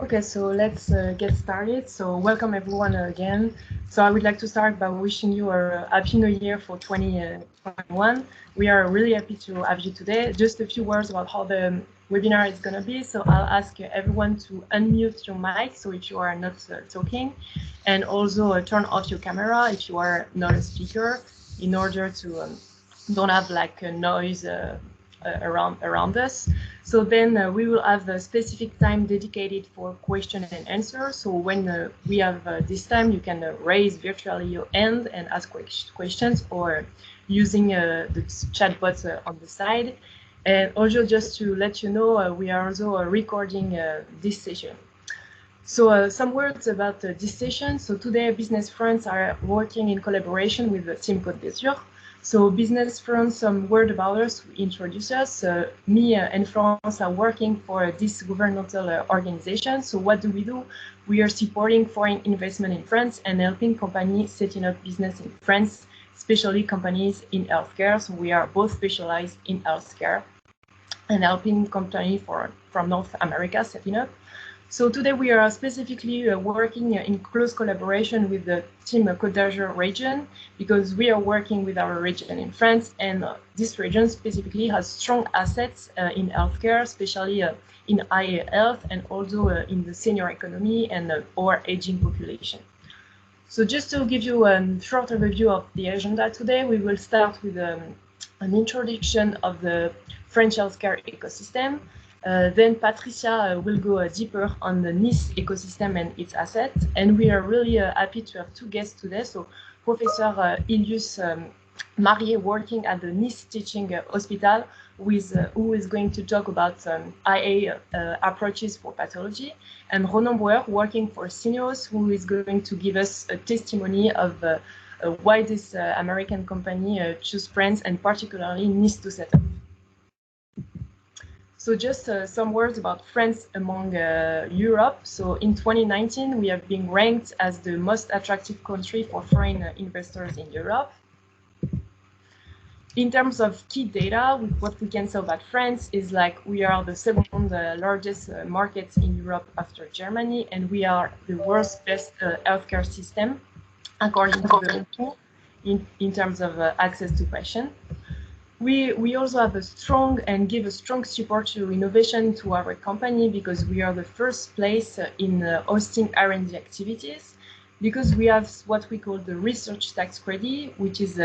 Okay, so let's get started. So welcome everyone again. So I would like to start by wishing you a happy new year for 2021. We are really happy to have you today. Just a few words about how the webinar is going to be. So I'll ask everyone to unmute your mic, so if you are not talking, and also turn off your camera if you are not a speaker, in order to don't have like a noise around us. So then we will have a specific time dedicated for question and answer. So when we have this time, you can raise virtually your hand and ask questions, or using the chat box on the side. And also, just to let you know, we are also recording this session. So some words about this session. So today, business friends are working in collaboration with the team Côte dAzur. So business friends, some word about us, introduce us. Me and Florence are working for this governmental organization. So what do? We are supporting foreign investment in France and helping companies setting up business in France, especially companies in healthcare. So we are both specialized in healthcare and helping companies from North America setting up. So today we are specifically working in close collaboration with the team Côte d'Azur region, because we are working with our region in France, and this region specifically has strong assets in healthcare, especially in high health, and also in the senior economy and our aging population. So just to give you a short overview of the agenda today, we will start with an introduction of the French healthcare ecosystem. Then Patricia will go deeper on the Nice ecosystem and its assets. And we are really happy to have two guests today. So Professor Ille, Marius, working at the Nice Teaching Hospital, who is going to talk about IA approaches for pathology, and Ronan Bauer, working for Sineos, who is going to give us a testimony of why this American company chose France and particularly Nice to set up. So just some words about France among Europe. So in 2019, we have been ranked as the most attractive country for foreign investors in Europe. In terms of key data, what we can say about France is like we are the second largest market in Europe after Germany, and we are the world's best healthcare system, according to the WHO, in terms of access to patients. We also have a strong and give a strong support to innovation to our company, because we are the first place in hosting R&D activities, because we have what we call the research tax credit, which is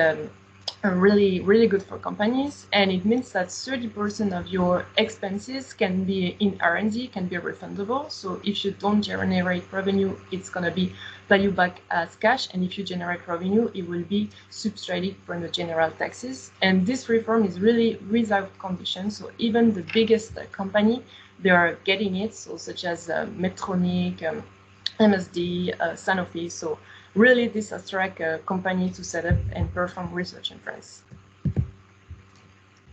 really good for companies, and it means that 30% of your expenses can be in R&D, can be refundable. So if you don't generate revenue, it's going to be valued back as cash, and if you generate revenue, it will be subtracted from the general taxes. And this reform is really without conditions, so even the biggest company, they are getting it, so such as Medtronic, MSD, Sanofi. So really this attract a company to set up and perform research in France.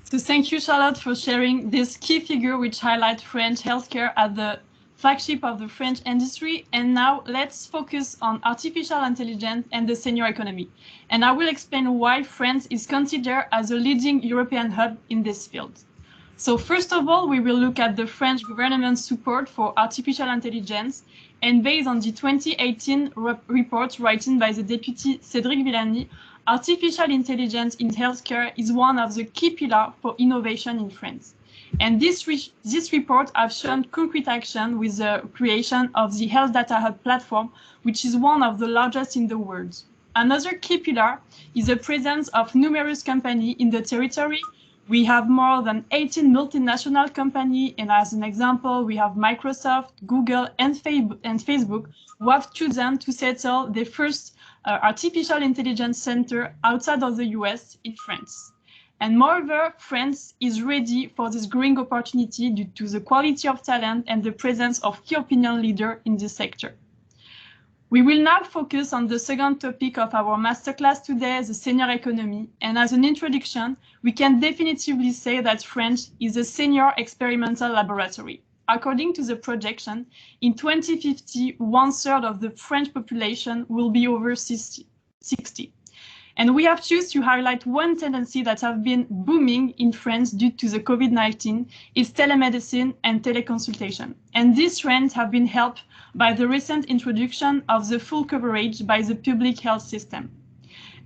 So thank you, Charlotte, for sharing this key figure which highlight French healthcare as the flagship of the French industry. And now let's focus on artificial intelligence and the senior economy. And I will explain why France is considered as a leading European hub in this field. So first of all, we will look at the French government's support for artificial intelligence. And based on the 2018 report written by the deputy Cédric Villani, artificial intelligence in healthcare is one of the key pillars for innovation in France. And this report has shown concrete action with the creation of the Health Data Hub platform, which is one of the largest in the world. Another key pillar is the presence of numerous companies in the territory. We have more than 18 multinational companies, and as an example, we have Microsoft, Google, and Facebook, who have chosen to settle their first artificial intelligence center outside of the US in France. And moreover, France is ready for this growing opportunity due to the quality of talent and the presence of key opinion leaders in this sector. We will now focus on the second topic of our masterclass today, the senior economy. And as an introduction, we can definitively say that France is a senior experimental laboratory. According to the projection, in 2050, 1/3 of the French population will be over 60. And we have chosen to highlight one tendency that has been booming in France due to the COVID-19 is telemedicine and teleconsultation. And these trends have been helped by the recent introduction of the full coverage by the public health system.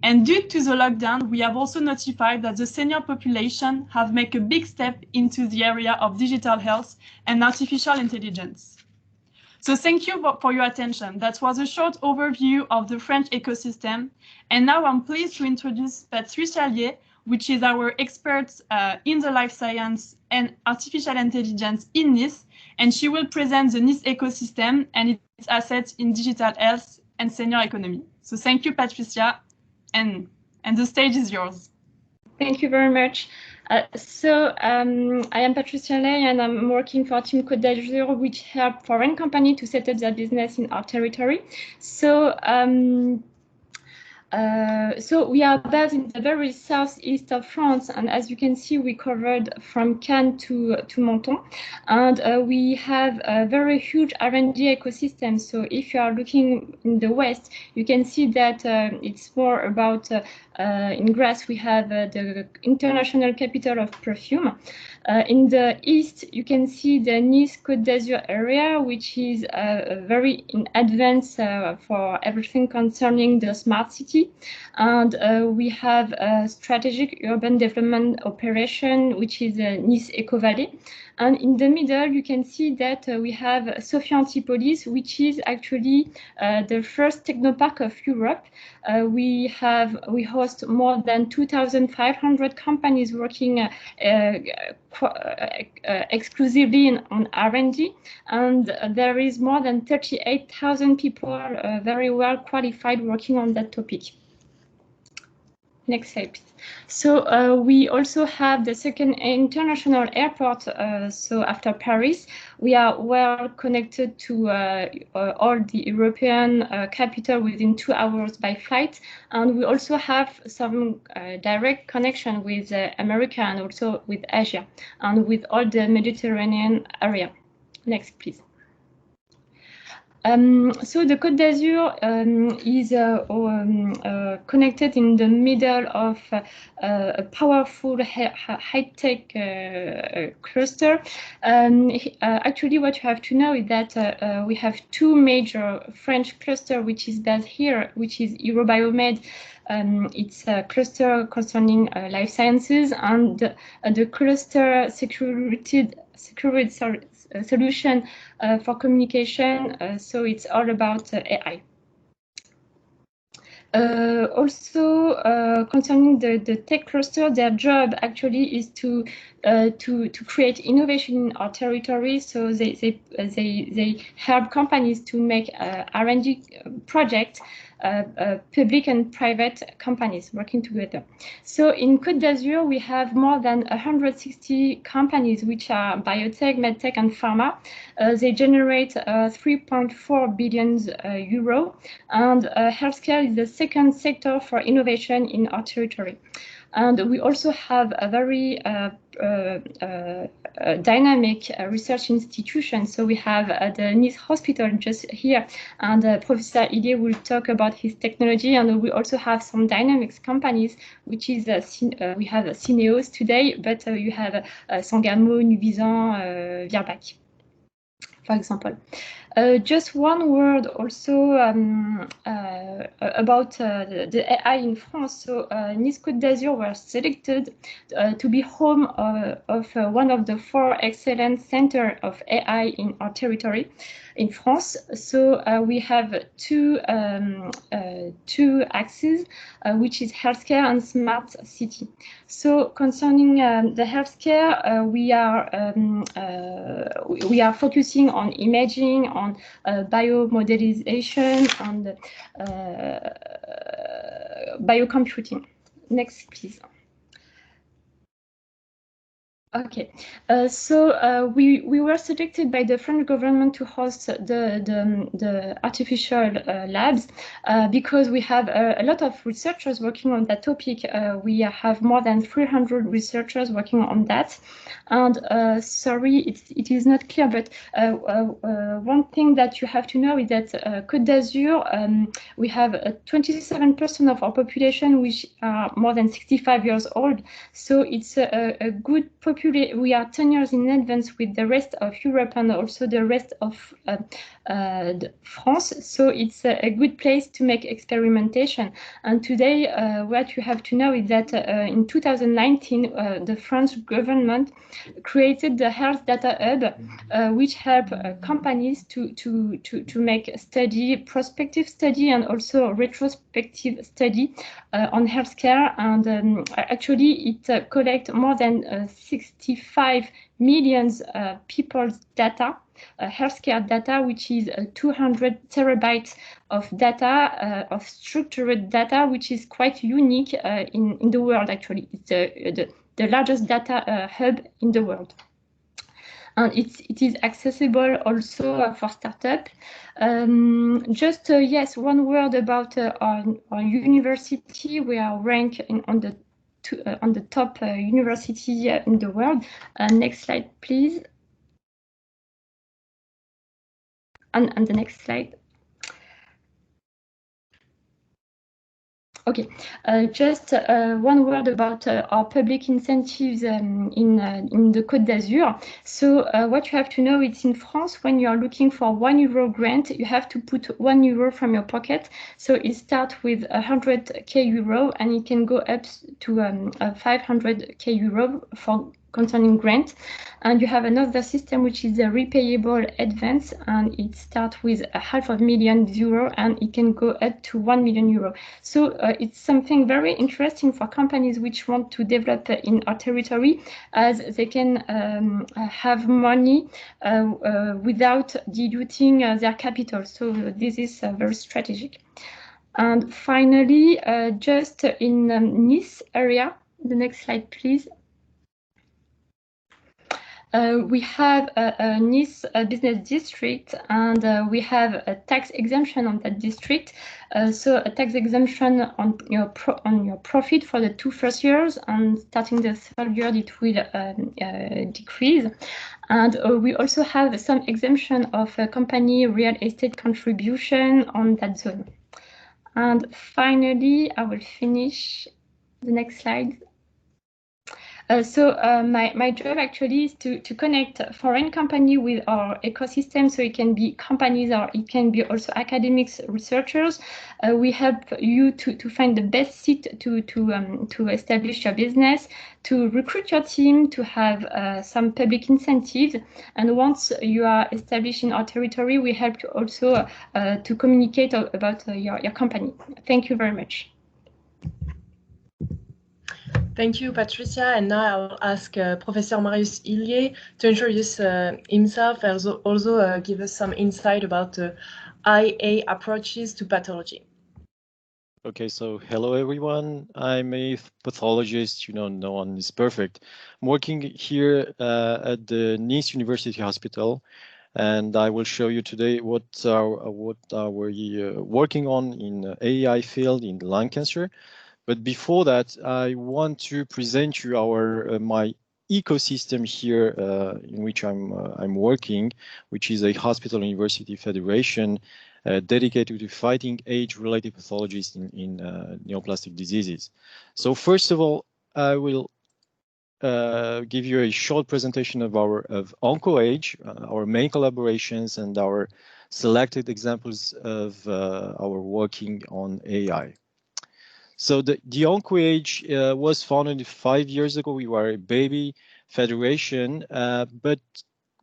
And due to the lockdown, we have also notified that the senior population have made a big step into the area of digital health and artificial intelligence. So thank you for your attention. That was a short overview of the French ecosystem. And now I'm pleased to introduce Marius Ilié, which is our expert in the life science and artificial intelligence in Nice. And she will present the Nice ecosystem and its assets in digital health and senior economy. So thank you, Patricia, and the stage is yours. Thank you very much. I am Marius Ilié, and I'm working for Team Côte dAzur, which help foreign companies to set up their business in our territory. So we are based in the very southeast of France, and as you can see, we covered from Cannes to Menton, and we have a very huge R&D ecosystem. So if you are looking in the west, you can see that it's more about in Grasse we have the international capital of perfume. In the east, you can see the Nice Cte d'Azur area, which is very in advance for everything concerning the smart city. And we have a strategic urban development operation, which is Nice Eco Valley. And in the middle, you can see that we have Sophia Antipolis, which is actually the first technopark of Europe. We host more than 2,500 companies working exclusively on R&D, and there is more than 38,000 people very well qualified working on that topic. Next slide, please. So we also have the second international airport. So after Paris, we are well connected to all the European capital within 2 hours by flight, and we also have some direct connection with America and also with Asia and with all the Mediterranean area. Next, please. So the Côte d'Azur is connected in the middle of a powerful high-tech cluster. Actually, what you have to know is that we have two major French clusters, which is based here, which is Eurobiomed. It's a cluster concerning life sciences, and the cluster security solution for communication. So it's all about AI. Also, concerning the tech cluster, their job actually is to create innovation in our territory. So they help companies to make R&D projects, public and private companies working together. So in Côte d'Azur, we have more than 160 companies, which are biotech, medtech, and pharma. They generate 3.4 billion euro, and healthcare is the second sector for innovation in our territory. And we also have a very dynamic research institution. So we have the Nice Hospital just here, and Professor Ille will talk about his technology. And we also have some dynamics companies, which is we have Syneos today, but you have Sangamo, Nuvisan, Virbac, for example. Just one word also about the AI in France. So Nice Cte d'Azur was selected to be home of one of the 4 excellent centers of AI in our territory in France. So we have two axes, which is healthcare and smart city. So concerning the healthcare, we are focusing on imaging, on biomodelization, and biocomputing. Next, please. Okay, we were selected by the French government to host the artificial labs because we have a lot of researchers working on that topic. We have more than 300 researchers working on that. And sorry, it is not clear, but one thing that you have to know is that Côte d'Azur, we have 27% of our population which are more than 65 years old. So it's a good population. We are 10 years in advance with the rest of Europe and also the rest of France. So it's a good place to make experimentation. And today, what you have to know is that in 2019, the French government created the Health Data Hub, which help companies to make study, prospective study, and also retrospective study on healthcare. And actually, it collects more than 65 million people's data, healthcare data, which is 200 terabytes of data, of structured data, which is quite unique in the world, actually. It's the largest data hub in the world. And it is accessible also for startup. Yes, one word about our university. We are ranked on the top university in the world. Next slide, please. And the next slide. Okay, just one word about our public incentives in the Côte d'Azur. So what you have to know is in France, when you are looking for €1 grant, you have to put €1 from your pocket. So it starts with 100k euro and it can go up to 500k euro for concerning grant. And you have another system which is a repayable advance, and it starts with €500,000 and it can go up to €1 million. So it's something very interesting for companies which want to develop in our territory, as they can have money without diluting their capital. So this is very strategic. And finally, just in Nice area, the next slide, please. We have a Nice business district, and we have a tax exemption on that district. So a tax exemption on your profit for the 2 first years, and starting the 3rd year it will decrease. And we also have some exemption of company real estate contribution on that zone. And finally, I will finish the next slide. My job actually is to connect foreign company with our ecosystem. So it can be companies or it can be also academics, researchers. We help you to find the best seat to establish your business, to recruit your team, to have some public incentives. And once you are established in our territory, we help you also to communicate about your company. Thank you very much. Thank you, Patricia. And now I'll ask Professor Marius Ilié to introduce himself and also give us some insight about IA approaches to pathology. Okay, so hello everyone. I'm a pathologist. You know, no one is perfect. I'm working here at the Nice University Hospital, and I will show you today what are we working on in AI field in lung cancer. But before that, I want to present you my ecosystem here in which I'm working, which is a hospital university federation dedicated to fighting age-related pathologies in neoplastic diseases. So first of all, I will give you a short presentation of OncoAge, our main collaborations and our selected examples of our working on AI. So the OncoAge was founded 5 years ago. We were a baby federation, but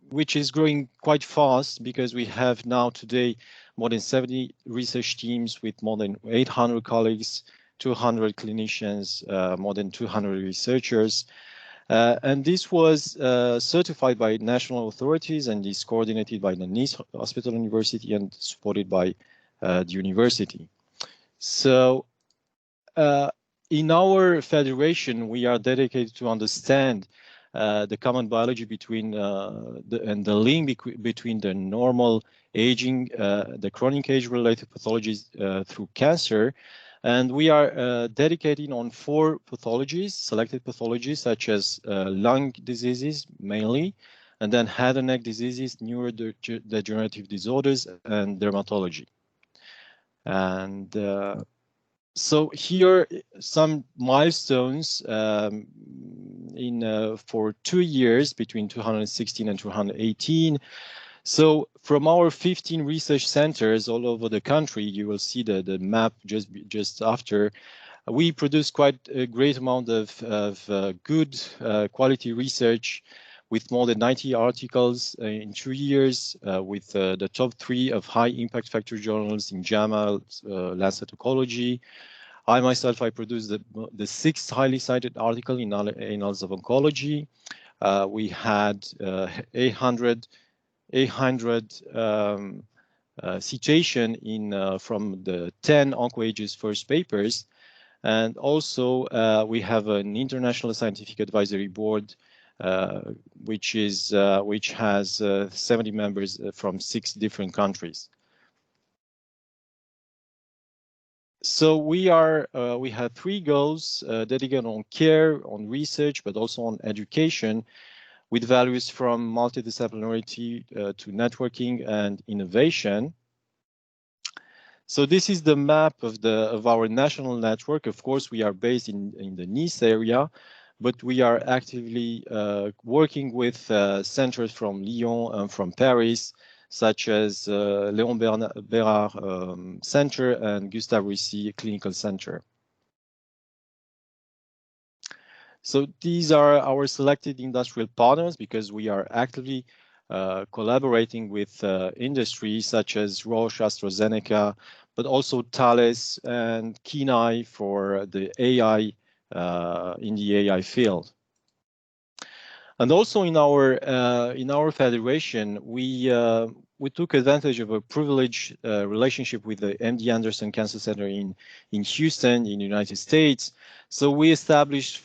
which is growing quite fast because we have now today more than 70 research teams with more than 800 colleagues, 200 clinicians, more than 200 researchers. And this was certified by national authorities and is coordinated by the Nice Hospital University and supported by the university. So in our federation, we are dedicated to understand the common biology between and the link between the normal aging, the chronic age-related pathologies through cancer. And we are dedicating on 4 pathologies, selected pathologies, such as lung diseases mainly, and then head and neck diseases, neurodegenerative disorders, and dermatology. And so here some milestones for 2 years between 2016 and 2018. So from our 15 research centers all over the country, you will see the map just after. We produce quite a great amount of good quality research with more than 90 articles in 2 years, with the top 3 of high impact factor journals in JAMA, Lancet Oncology. I myself, I produced the 6th highly cited article in Annals of Oncology. We had 800 citation from the 10 OncoAge's first papers. And also we have an international scientific advisory board which has 70 members from 6 different countries. So we have 3 goals dedicated on care, on research, but also on education, with values from multidisciplinarity to networking and innovation. So this is the map of our national network. Of course, we are based in the Nice area, but we are actively working with centers from Lyon and from Paris, such as Léon Bérard Center and Gustave Roussy Clinical Center. So these are our selected industrial partners, because we are actively collaborating with industries such as Roche, AstraZeneca, but also Thales and Kenai for the AI in the AI field. And also in our federation, we took advantage of a privileged relationship with the MD Anderson Cancer Center in Houston, in the United States. So we established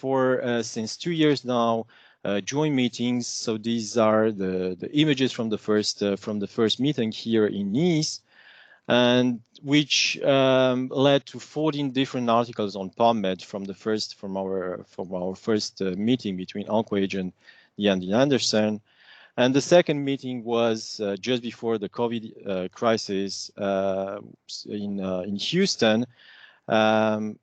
since 2 years now joint meetings. So these are the images from the first meeting here in Nice, and which led to 14 different articles on PubMed from our first meeting between OncoAge and the MD Anderson. And the second meeting was just before the COVID crisis in Houston. And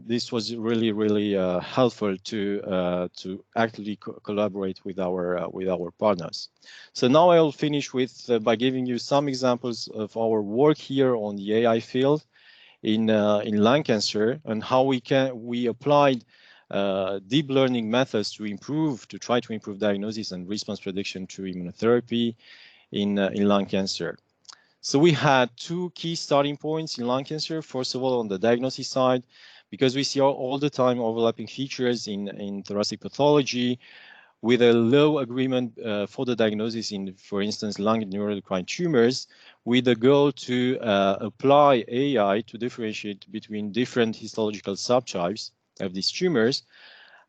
this was really helpful to actively collaborate with our partners. So now I'll finish by giving you some examples of our work here on the AI field in lung cancer, and how we applied deep learning methods to try to improve diagnosis and response prediction to immunotherapy in lung cancer. So we had 2 key starting points in lung cancer. First of all, on the diagnosis side, because we see all the time overlapping features in thoracic pathology, with a low agreement for the diagnosis in, for instance, lung neuroendocrine tumors, with the goal to apply AI to differentiate between different histological subtypes of these tumors.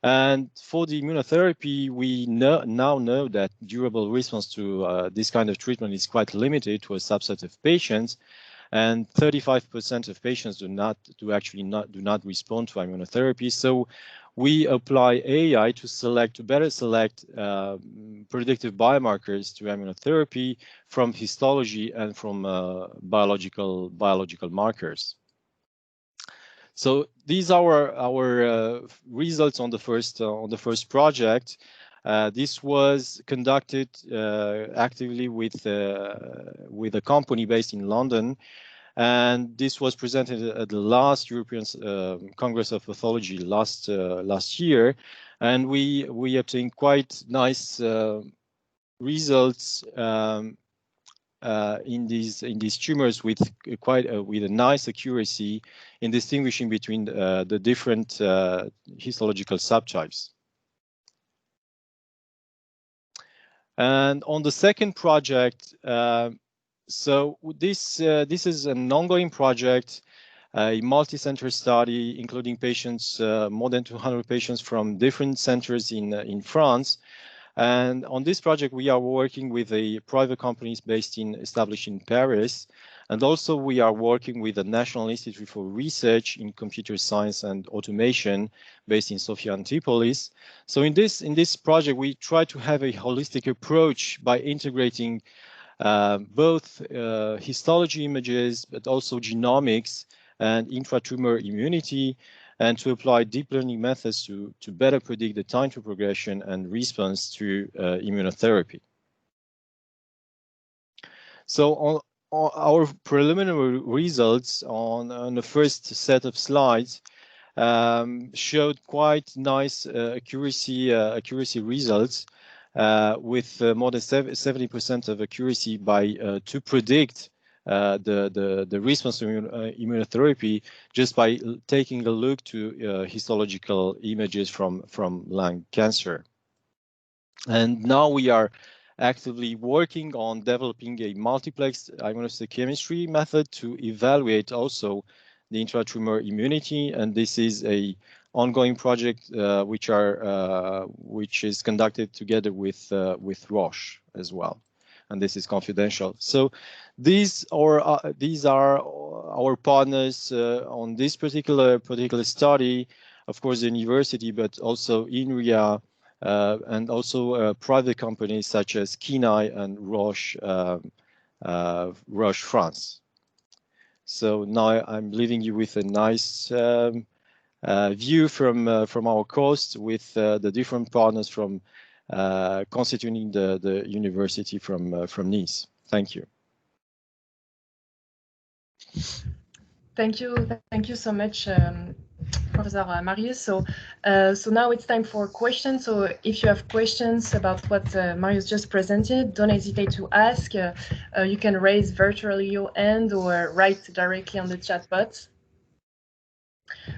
And for the immunotherapy, we now know that durable response to this kind of treatment is quite limited to a subset of patients, and 35% of patients do not respond to immunotherapy. So we apply AI to better select predictive biomarkers to immunotherapy from histology and from biological markers. So these are our results on the first project. This was conducted actively with a company based in London, and this was presented at the last European Congress of Pathology last year, and we obtained quite nice results in these tumors with a nice accuracy in distinguishing between the different histological subtypes. And on the second project, so this is an ongoing project, a multi-center study including patients, more than 200 patients from different centers in France. And on this project, we are working with a private companies established in Paris. And also we are working with the National Institute for Research in Computer Science and Automation based in Sofia Antipolis. So in this project, we try to have a holistic approach by integrating both histology images, but also genomics and intratumor immunity, and to apply deep learning methods to better predict the time to progression and response to immunotherapy. So on our preliminary results on the first set of slides showed quite nice accuracy results with more than 70% of accuracy to predict the response to immunotherapy just by taking a look to histological images from lung cancer. And now we are actively working on developing a multiplex immunohistochemistry method to evaluate also the intratumor immunity, and this is a ongoing project which is conducted together with Roche as well, and this is confidential. So these are our partners on this particular study, of course, the university, but also INRIA. And also private companies such as Kenai and Roche France. So now I'm leaving you with a nice view from our coast with the different partners from constituting the university from Nice. Thank you. Thank you so much, Professor Marius. So now it's time for questions. So if you have questions about what Marius just presented, don't hesitate to ask. You can raise virtually your hand or write directly on the chat box.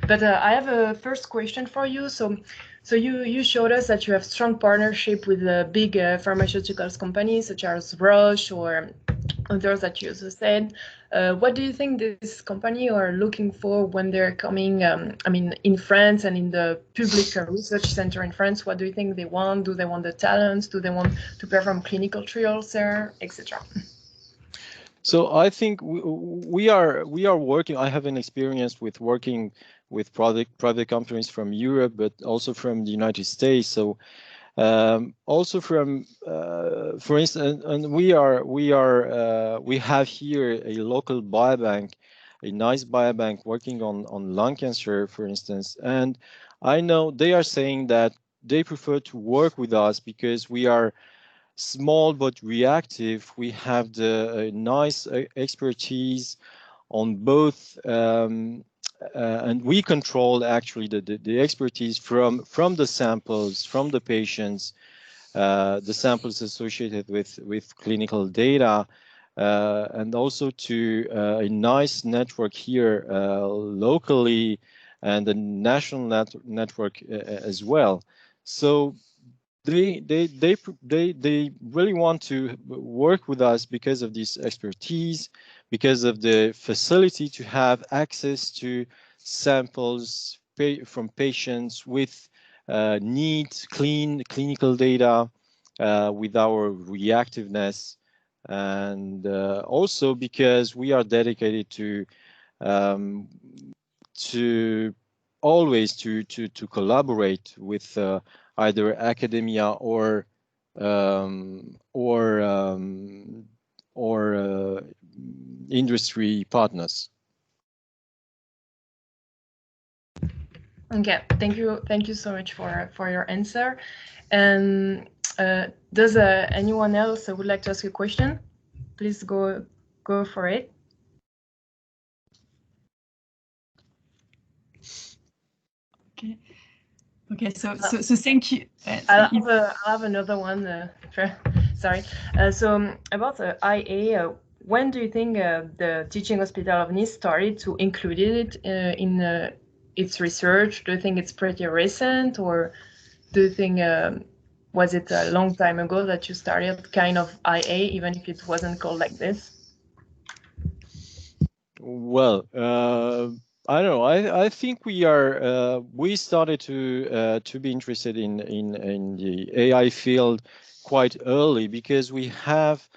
But I have a first question for you. So you showed us that you have strong partnership with big pharmaceuticals companies such as Roche or others that you also said. What do you think this company are looking for when they're coming, in France and in the public research center in France? What do you think they want? Do they want the talents? Do they want to perform clinical trials there, etc.? So I think we are working. I have an experience with working with private companies from Europe, but also from the United States. So also from, for instance, and we have here a local biobank, a nice biobank working on lung cancer, for instance. And I know they are saying that they prefer to work with us because we are small but reactive. We have the nice expertise on both, and we control actually the expertise from the samples, from the patients, the samples associated with clinical data, and also to a nice network here locally and the national network as well. So they really want to work with us because of this expertise, because of the facility to have access to samples from patients with neat, clean clinical data with our reactiveness, and also because we are dedicated to always to collaborate with either academia or industry partners. Okay, thank you so much for your answer. And does anyone else would like to ask a question? Please go for it. Okay, so thank you. I'll have another one. Sorry. So about the IA, when do you think the Teaching Hospital of Nice started to include it in its research? Do you think it's pretty recent, or do you think was it a long time ago that you started kind of IA, even if it wasn't called like this? Well, I don't know. I think we are we started to be interested in the AI field quite early because we have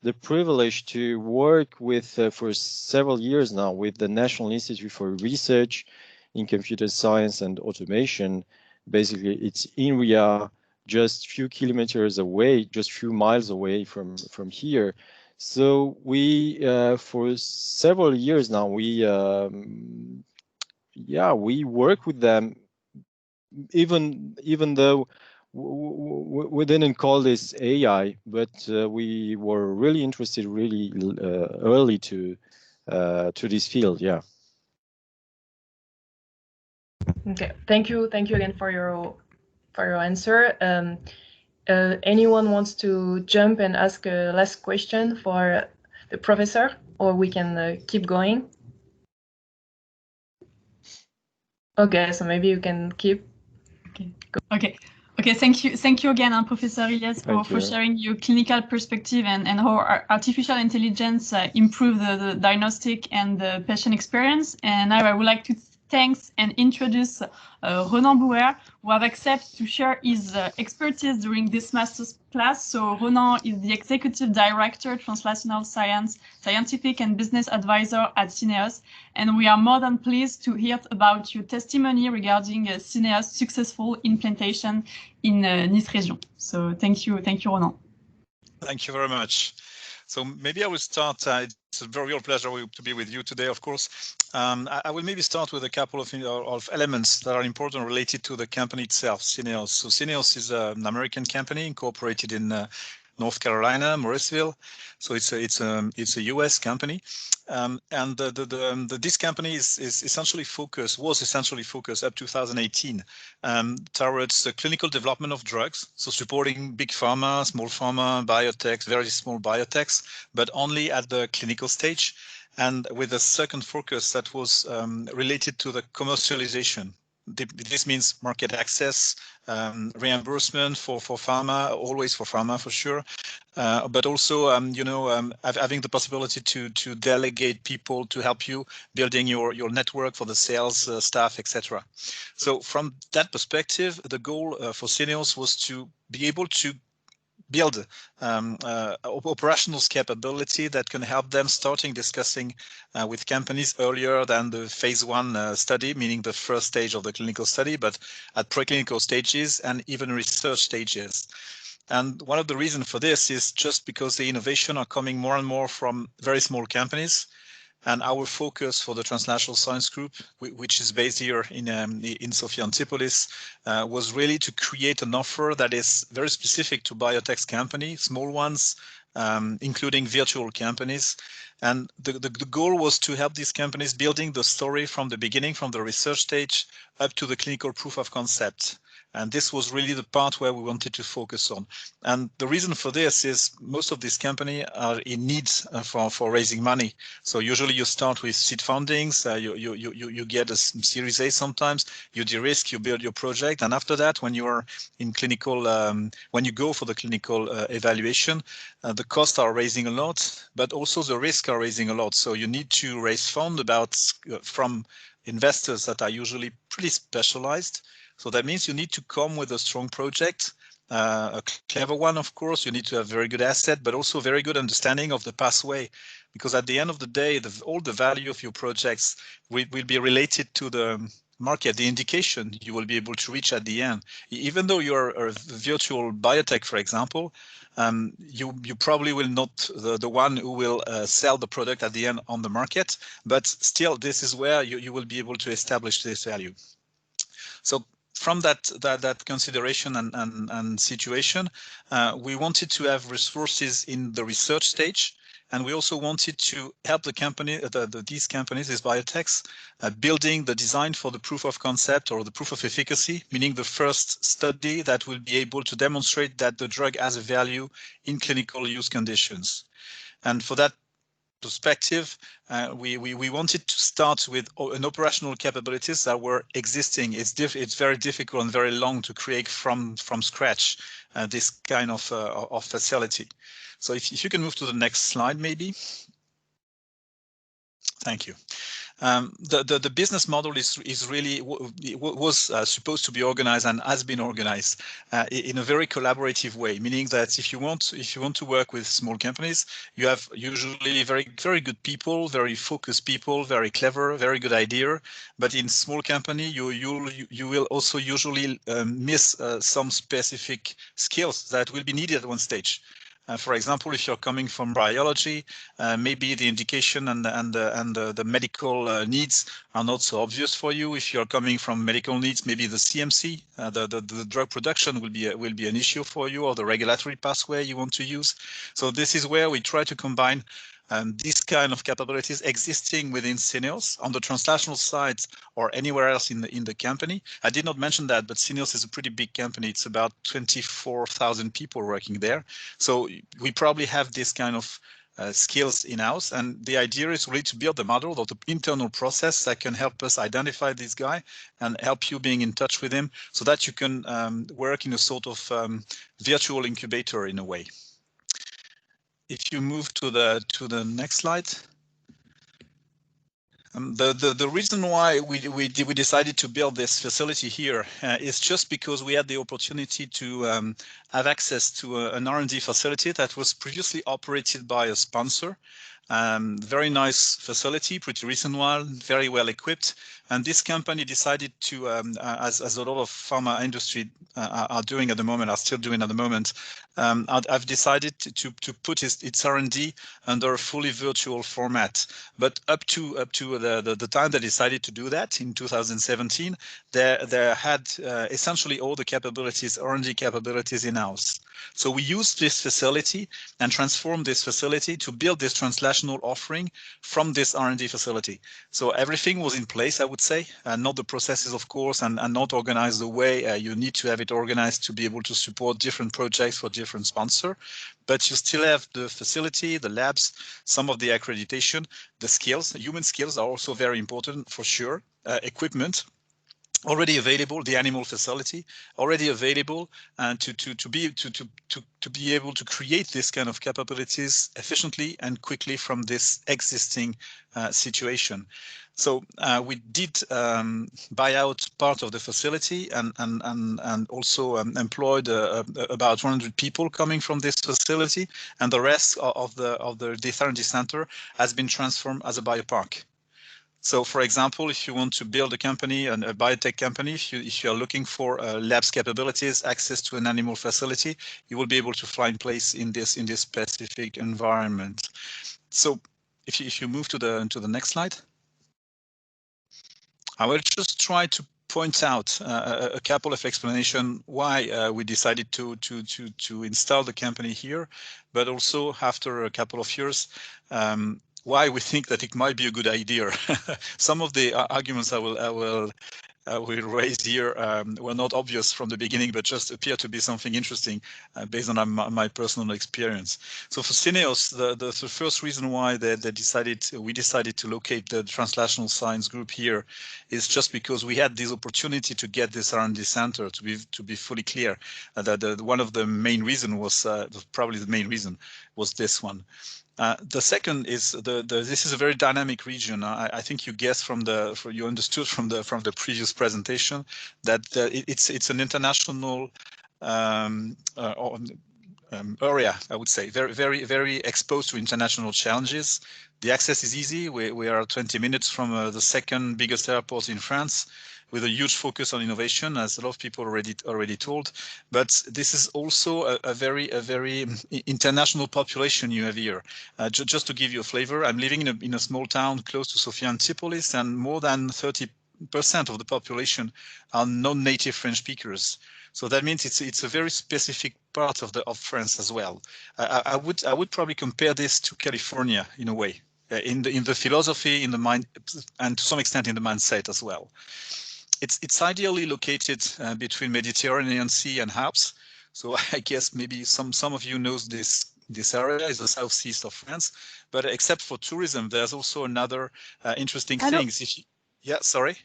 the privilege to work with for several years now with the National Institute for Research in Computer Science and Automation. Basically, it's in Ria, just few kilometers away, just few miles away from here. So we, for several years now, yeah, we work with them, even though we didn't call this AI, but we were really interested really early to this field. Yeah. Okay, thank you again for your answer. Anyone wants to jump and ask a last question for the professor, or we can keep going? Okay, so maybe you can keep. Okay. Thank you again, Professor Ille, for sharing your clinical perspective and how artificial intelligence improve the diagnostic and the patient experience. And now I would like to thank and introduce Ronan Bouwer, who have accepted to share his expertise during this master's class. So Ronan is the Executive Director, Translational Science, Scientific and Business Advisor at Sineos. And we are more than pleased to hear about your testimony regarding Sineos' successful implementation in Nice region. So thank you, Ronan. Thank you very much. So maybe I will start. It's a very real pleasure to be with you today, of course. I will maybe start with a couple of elements that are important related to the company itself, Syneos. So Syneos is an American company incorporated in North Carolina, Mauriceville. So it's a US company, and this company was essentially focused up to 2018 towards the clinical development of drugs. So supporting big pharma, small pharma, biotechs, very small biotechs, but only at the clinical stage, and with a second focus that was related to the commercialization. This means market access, reimbursement for pharma, always for pharma for sure, but also having the possibility to delegate people to help you building your network for the sales staff, etc. So from that perspective, the goal for Syneos was to be able to build operational capability that can help them starting discussing with companies earlier than the phase 1 study, meaning the first stage of the clinical study, but at preclinical stages and even research stages. And one of the reasons for this is just because the innovation are coming more and more from very small companies. And our focus for the Translational Science Group, which is based here in Sophia Antipolis, was really to create an offer that is very specific to biotech companies, small ones, including virtual companies. And the goal was to help these companies building the story from the beginning, from the research stage up to the clinical proof of concept. And this was really the part where we wanted to focus on. And the reason for this is most of these companies are in need for raising money. So usually you start with seed fundings, you get a Series A sometimes, you de-risk, you build your project. And after that, when you are in clinical, when you go for the clinical evaluation, the costs are raising a lot, but also the risk are raising a lot. So you need to raise funds from investors that are usually pretty specialized. So that means you need to come with a strong project, a clever one, of course. You need to have very good asset, but also very good understanding of the pathway, because at the end of the day, all the value of your projects will be related to the market, the indication you will be able to reach at the end. Even though you're a virtual biotech, for example, you probably will not the one who will sell the product at the end on the market, but still this is where you will be able to establish this value. So from that consideration and situation, we wanted to have resources in the research stage, and we also wanted to help the company, these companies, these biotechs, building the design for the proof of concept or the proof of efficacy, meaning the first study that will be able to demonstrate that the drug has a value in clinical use conditions. And for that perspective, we wanted to start with an operational capabilities that were existing. It's very difficult and very long to create from scratch this kind of facility. So if you can move to the next slide, maybe. Thank you. The business model is really was supposed to be organized and has been organized in a very collaborative way, meaning that if you want to work with small companies, you have usually very good people, very focused people, very clever, very good idea. But in small company, you will also usually miss some specific skills that will be needed at one stage. For example, if you're coming from biology, maybe the indication and the medical needs are not so obvious for you. If you're coming from medical needs, maybe the CMC, the drug production will be an issue for you, or the regulatory pathway you want to use. So this is where we try to combine these kind of capabilities existing within Syneos on the translational side or anywhere else in the company. I did not mention that, but Syneos is a pretty big company. It's about 24,000 people working there. So we probably have this kind of skills in-house, and the idea is really to build the model or the internal process that can help us identify this guy and help you being in touch with him, so that you can work in a sort of virtual incubator in a way. If you move to the next slide. The reason why we decided to build this facility here is just because we had the opportunity to have access to an R&D facility that was previously operated by a sponsor. Very nice facility, pretty recent one, very well equipped. And this company decided to, as a lot of pharma industry are doing at the moment, are still doing at the moment, I've decided to put its R&D under a fully virtual format. But up to the time they decided to do that in 2017, they had essentially all the capabilities, R&D capabilities in-house. So we used this facility and transformed this facility to build this translational offering from this R&D facility. So everything was in place, I would say, not the processes, of course, and not organized the way you need to have it organized to be able to support different projects for different sponsors. But you still have the facility, the labs, some of the accreditation, the skills. Human skills are also very important for sure. Equipment already available, the animal facility already available, and to be able to create this kind of capabilities efficiently and quickly from this existing situation. So we did buy out part of the facility and also employed about 100 people coming from this facility, and the rest of the R&D center has been transformed as a biopark. So, for example, if you want to build a company, a biotech company, if you are looking for labs capabilities, access to an animal facility, you will be able to find place in this specific environment. So, if you move to the next slide, I will just try to point out a couple of explanations why we decided to install the company here, but also after a couple of years. Why we think that it might be a good idea. Some of the arguments I will raise here were not obvious from the beginning, but just appear to be something interesting based on my personal experience. So for Syneos, the first reason why we decided to locate the translational science group here is just because we had this opportunity to get this R&D center. To be fully clear, that one of the main reason was probably the main reason was this one. The second is this is a very dynamic region. I think you guessed you understood from the previous presentation that it's an international area. I would say very exposed to international challenges. The access is easy. We are 20 minutes from the second biggest airport in France, with a huge focus on innovation, as a lot of people already told. But this is also a very international population you have here. Just to give you a flavor, I'm living in a small town close to Sofia Antipolis, and more than 30% of the population are non-native French speakers. So that means it's a very specific part of France as well. I would probably compare this to California in a way, in the philosophy, in the mind, and to some extent in the mindset as well. It's ideally located between Mediterranean Sea and Alps. So I guess maybe some of you knows this area is the southeast of France. But except for tourism, there's also another interesting things. Yeah, sorry.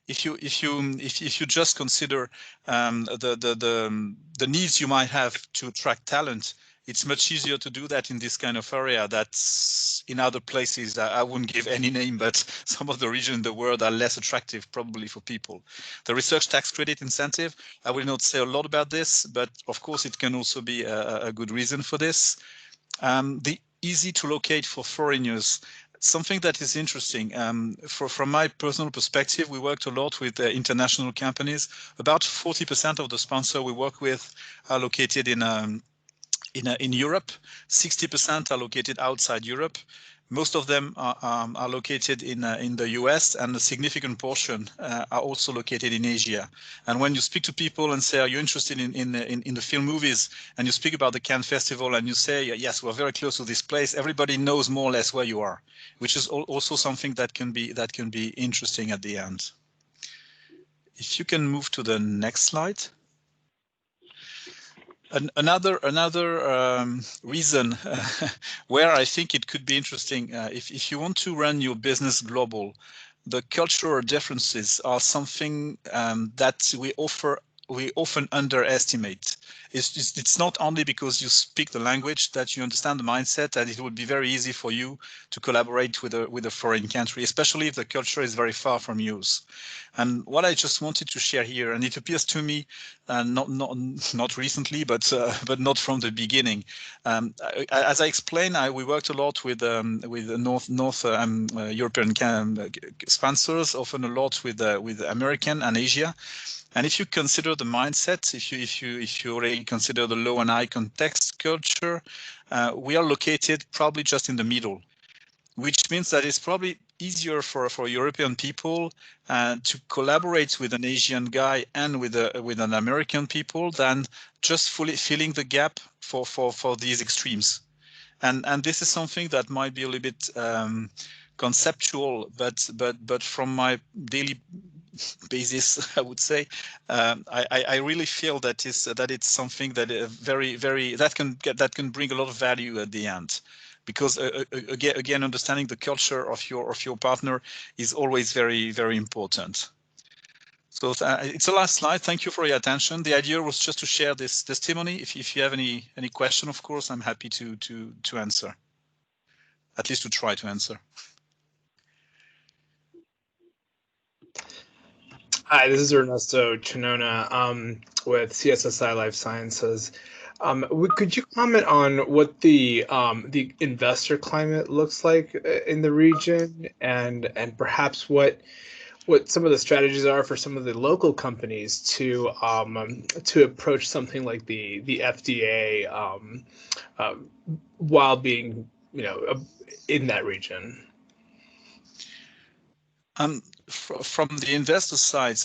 If you just consider the needs you might have to attract talent It's much easier to do that in this kind of area that's in other places. I wouldn't give any name, but some of the regions in the world are less attractive probably for people. The research tax credit incentive, I will not say a lot about this, but of course it can also be a good reason for this. The easy to locate for foreigners, something that is interesting. From my personal perspective, we worked a lot with international companies. About 40% of the sponsors we work with are located in Europe. 60% are located outside Europe. Most of them are located in the US, and a significant portion are also located in Asia. And when you speak to people and say, are you interested in the film movies, and you speak about the Cannes Festival and you say, yes, we're very close to this place, everybody knows more or less where you are, which is also something that can be interesting at the end. If you can move to the next slide. Another reason where I think it could be interesting, if you want to run your business global, the cultural differences are something that we often underestimate. It's not only because you speak the language that you understand the mindset, that it would be very easy for you to collaborate with a foreign country, especially if the culture is very far from yours. And what I just wanted to share here, and it appears to me, not recently, but not from the beginning. As I explained, we worked a lot with North European sponsors, often a lot with American and Asia. And if you consider the mindset, if you already consider the low and high context culture, we are located probably just in the middle, which means that it's probably easier for European people to collaborate with an Asian guy and with an American people than just fully filling the gap for these extremes. And this is something that might be a little bit conceptual, but from my daily basis, I would say, I really feel that it's something that that can bring a lot of value at the end, because again, understanding the culture of your partner is always very, very important. So it's the last slide. Thank you for your attention. The idea was just to share this testimony. If you have any question, of course, I'm happy to answer, at least to try to answer. Hi, this is Ernesto Chinona with CSSI Life Sciences. Could you comment on what the investor climate looks like in the region, and perhaps what some of the strategies are for some of the local companies to approach something like the FDA while being in that region? From the investor side,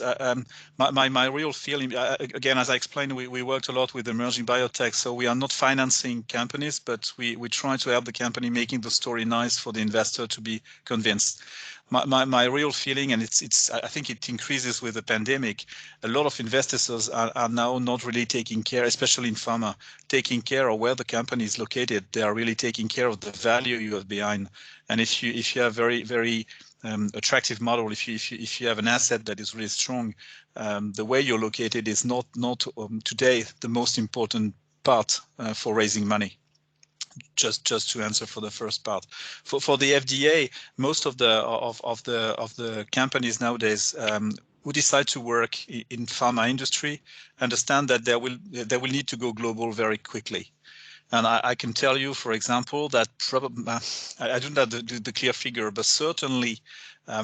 my real feeling, again, as I explained, we worked a lot with emerging biotech, so we are not financing companies, but we try to help the company making the story nice for the investor to be convinced. My real feeling, and I think it increases with the pandemic, a lot of investors are now not really taking care, especially in pharma, taking care of where the company is located. They are really taking care of the value you have behind. And if you have very, very attractive model, if you have an asset that is really strong, the way you're located is not today the most important part for raising money. Just to answer for the first part, for the FDA, most of the companies nowadays who decide to work in pharma industry understand that they will need to go global very quickly. And I can tell you, for example, that probably, I don't have the clear figure, but certainly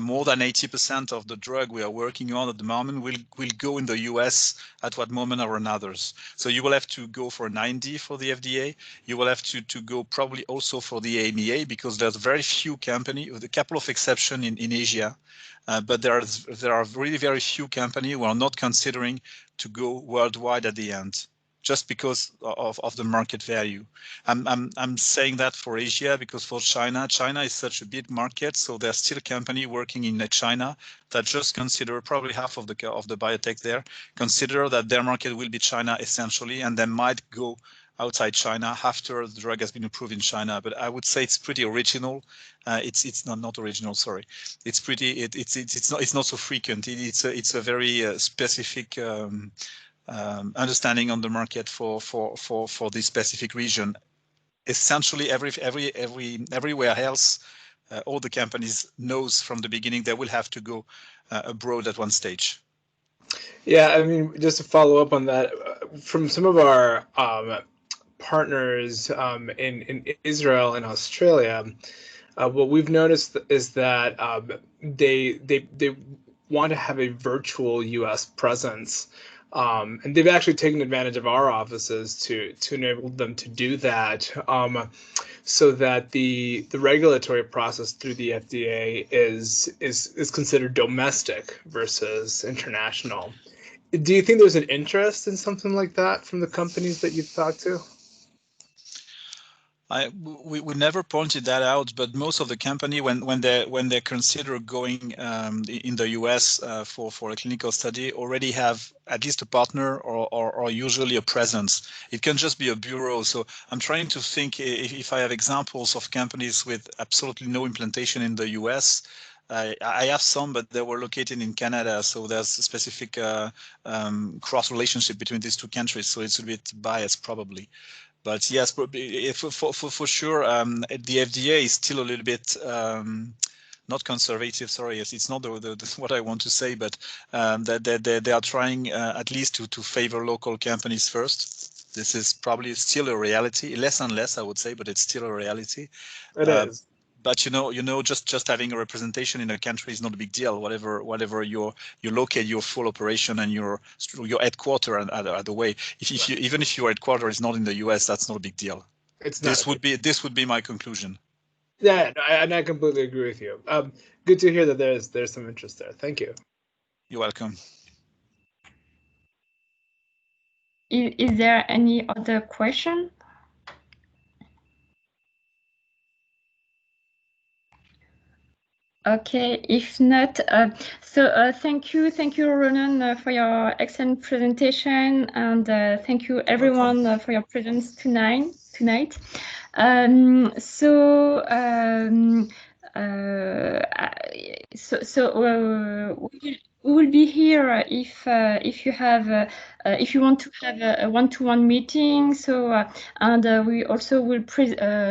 more than 80% of the drug we are working on at the moment will go in the US at one moment or another. So you will have to go for an IND for the FDA. You will have to go probably also for the EMEA, because there's very few companies, with a couple of exceptions in Asia, but there are really very few companies who are not considering to go worldwide at the end, just because of the market value. I'm saying that for Asia, because for China is such a big market, so there's still a company working in China that just consider, probably half of the biotech there, consider that their market will be China essentially, and they might go outside China after the drug has been approved in China. But I would say it's pretty original. It's not original, sorry. It's pretty, it's not so frequent. It's a very specific understanding on the market for this specific region. essentially everywhere else, all the companies knows from the beginning they will have to go abroad at one stage. Yeah, I mean, just to follow up on that, from some of our partners in Israel and Australia, what we've noticed is that they want to have a virtual U.S. presence, and they've actually taken advantage of our offices to enable them to do that, so that the regulatory process through the FDA is considered domestic versus international. Do you think there's an interest in something like that from the companies that you've talked to? We never pointed that out, but most of the company, when they consider going in the US for a clinical study, already have at least a partner or usually a presence. It can just be a bureau. So I'm trying to think if I have examples of companies with absolutely no implantation in the US. I have some, but they were located in Canada, so there's a specific cross relationship between these two countries. So it's a bit biased, probably. But yes, for sure, the FDA is still a little bit not conservative. Sorry, it's not what I want to say, but they are trying at least to favor local companies first. This is probably still a reality, less and less, I would say, but it's still a reality. It is. But just having a representation in a country is not a big deal. Whatever you locate your full operation and your headquarter and the way. Even if your headquarter is not in the US, that's not a big deal. It's not. This would be my conclusion. Yeah, and I completely agree with you. Good to hear that there's some interest there. Thank you. You're welcome. Is there any other question? Okay, if not, thank you, Ronan, for your excellent presentation, and thank you everyone for your presence tonight. We will be here if you want to have a one-to-one meeting. And we also will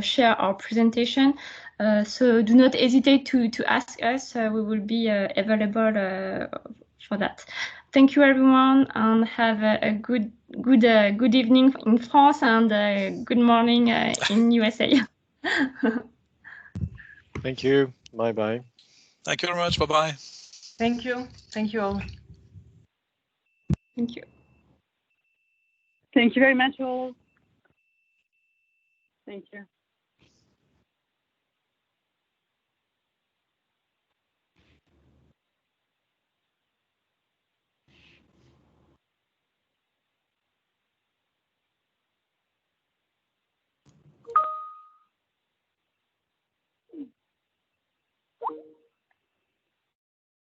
share our presentation. So do not hesitate to ask us. We will be available for that. Thank you, everyone, and have a good evening in France and good morning in USA. Thank you. Bye-bye. Thank you very much. Bye-bye. Thank you. Thank you all. Thank you. Thank you very much, all. Thank you.